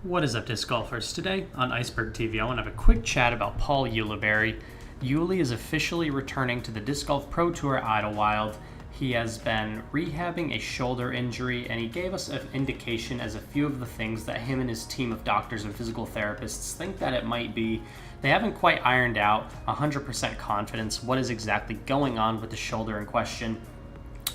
What is up, disc golfers? Today on Iceberg TV, I want to have a quick chat about Paul Ulibarri. Uli is officially returning to the Disc Golf Pro Tour at Idlewild. He has been rehabbing a shoulder injury, and he gave us an indication as a few of the things that him and his team of doctors and physical therapists think that it might be. They haven't quite ironed out 100% confidence what is exactly going on with the shoulder in question,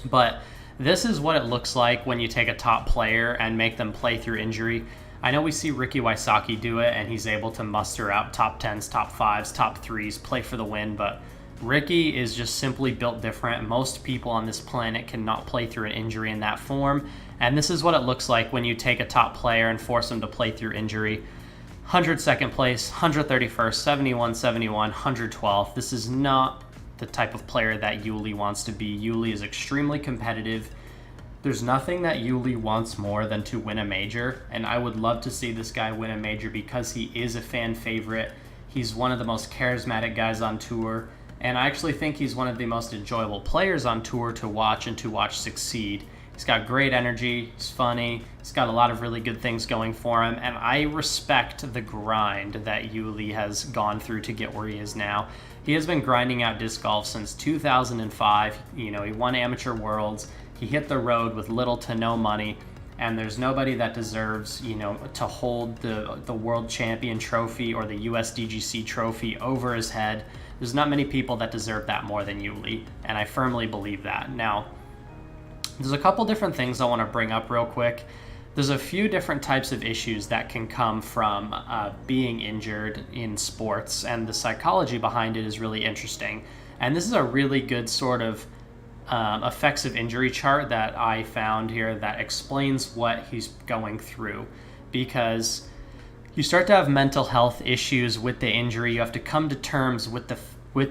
but this is what it looks like when you take a top player and make them play through injury. I know we see Ricky Wysocki do it, and he's able to muster out top 10s, top 5s, top 3s, play for the win, but Ricky is just simply built different. Most people on this planet cannot play through an injury in that form, and this is what it looks like when you take a top player and force him to play through injury. 102nd place, 131st, 71, 71, 112th. This is not the type of player that Uli wants to be. Uli is extremely competitive. There's nothing that Uli wants more than to win a major, and I would love to see this guy win a major because he is a fan favorite. He's one of the most charismatic guys on tour, and I actually think he's one of the most enjoyable players on tour to watch and to watch succeed. He's got great energy, he's funny, he's got a lot of really good things going for him, and I respect the grind that Uli has gone through to get where he is now. He has been grinding out disc golf since 2005. He won Amateur Worlds. He hit the road with little to no money, and there's nobody that deserves, to hold the World Champion trophy or the USDGC trophy over his head. There's not many people that deserve that more than Uli, and I firmly believe that. Now, there's a couple different things I want to bring up real quick. There's a few different types of issues that can come from being injured in sports, and the psychology behind it is really interesting. And this is a really good sort of effects of injury chart that I found here that explains what he's going through, because you start to have mental health issues with the injury. You have to come to terms with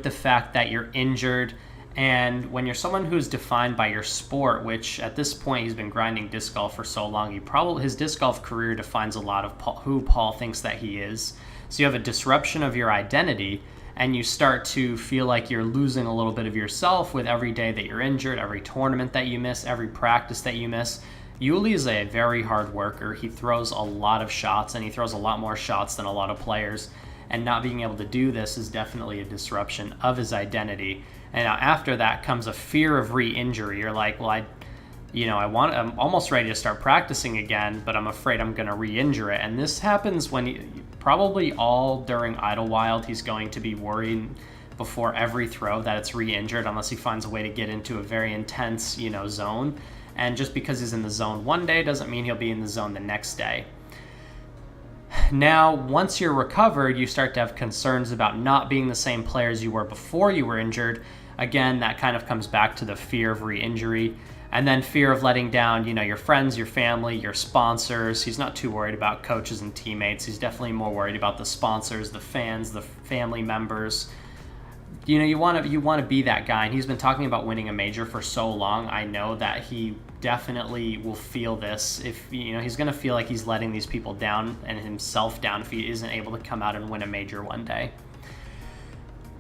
the fact that you're injured. And when you're someone who's defined by your sport, which at this point he's been grinding disc golf for so long, his disc golf career defines a lot of who Paul thinks that he is. So you have a disruption of your identity, and you start to feel like you're losing a little bit of yourself with every day that you're injured, every tournament that you miss, every practice that you miss. Uli is a very hard worker. He throws a lot of shots, and he throws a lot more shots than a lot of players. And not being able to do this is definitely a disruption of his identity. And now after that comes a fear of re-injury. You're like, well, I'm almost ready to start practicing again, but I'm afraid I'm going to re-injure it. And this happens when probably all during Idlewild, he's going to be worried before every throw that it's re-injured, unless he finds a way to get into a very intense, zone. And just because he's in the zone one day doesn't mean he'll be in the zone the next day. Now, once you're recovered, you start to have concerns about not being the same player as you were before you were injured. Again, that kind of comes back to the fear of re-injury. And then fear of letting down, your friends, your family, your sponsors. He's not too worried about coaches and teammates. He's definitely more worried about the sponsors, the fans, the family members. You want to be that guy. And he's been talking about winning a major for so long. I know that he definitely will feel this. If he's going to feel like he's letting these people down and himself down if he isn't able to come out and win a major one day.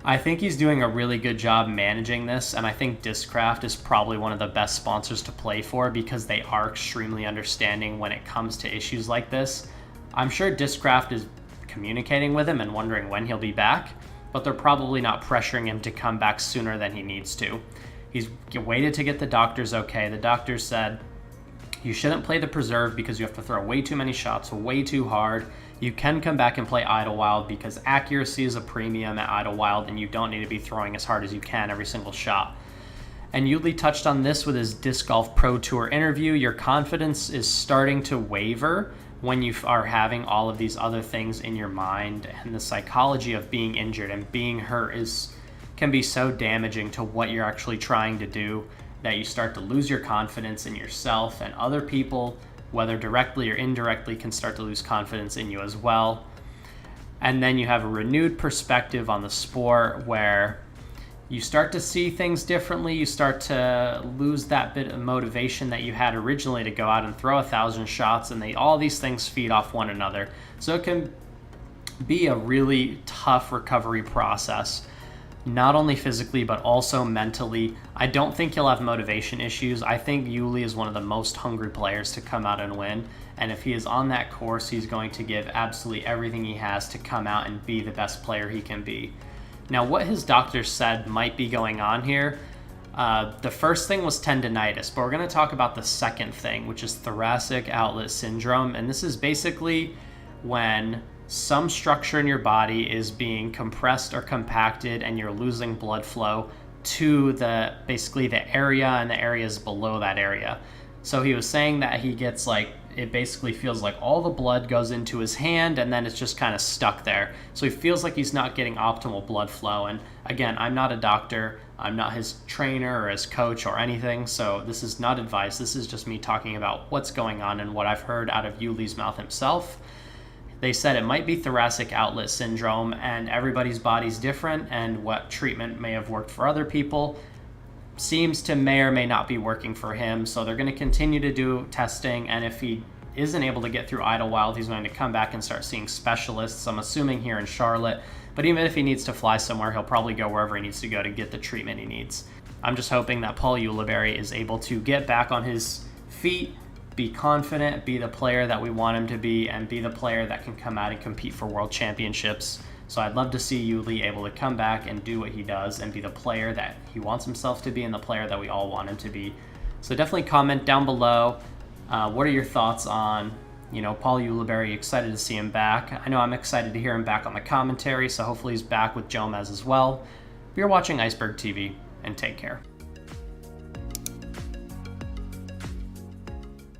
I think he's doing a really good job managing this, and I think Discraft is probably one of the best sponsors to play for because they are extremely understanding when it comes to issues like this. I'm sure Discraft is communicating with him and wondering when he'll be back, but they're probably not pressuring him to come back sooner than he needs to. He's waited to get the doctors okay. The doctors said, you shouldn't play the preserve because you have to throw way too many shots, way too hard. You can come back and play Idlewild because accuracy is a premium at Idlewild, and you don't need to be throwing as hard as you can every single shot. And Uli touched on this with his Disc Golf Pro Tour interview. Your confidence is starting to waver when you are having all of these other things in your mind, and the psychology of being injured and being hurt can be so damaging to what you're actually trying to do that you start to lose your confidence in yourself, and other people, whether directly or indirectly, can start to lose confidence in you as well. And then you have a renewed perspective on the sport where you start to see things differently. You start to lose that bit of motivation that you had originally to go out and throw 1,000 shots, and all these things feed off one another. So it can be a really tough recovery process. not only physically but also mentally. I don't think he'll have motivation issues. I think Uli is one of the most hungry players to come out and win, and if he is on that course, he's going to give absolutely everything he has to come out and be the best player he can be. Now, what his doctor said might be going on here, the first thing was tendinitis, but we're going to talk about the second thing, which is thoracic outlet syndrome, and this is basically when some structure in your body is being compressed or compacted and you're losing blood flow to basically the area and the areas below that area. So he was saying that he gets it basically feels like all the blood goes into his hand and then it's just kind of stuck there. So he feels like he's not getting optimal blood flow. And again, I'm not a doctor, I'm not his trainer or his coach or anything, so this is not advice. This is just me talking about what's going on and what I've heard out of Uli's mouth himself. They said it might be thoracic outlet syndrome, and everybody's body's different, and what treatment may have worked for other people seems to may or may not be working for him. So they're going to continue to do testing, and if he isn't able to get through Idlewild, he's going to come back and start seeing specialists, I'm assuming here in Charlotte. But even if he needs to fly somewhere, he'll probably go wherever he needs to go to get the treatment he needs. I'm just hoping that Paul Ulibarri is able to get back on his feet, be confident, be the player that we want him to be, and be the player that can come out and compete for world championships. So I'd love to see Uli able to come back and do what he does and be the player that he wants himself to be and the player that we all want him to be. So definitely comment down below. What are your thoughts on, Paul Ulibarri? Excited to see him back. I know I'm excited to hear him back on the commentary, so hopefully he's back with Jomez as well. You're watching Iceberg TV, and take care.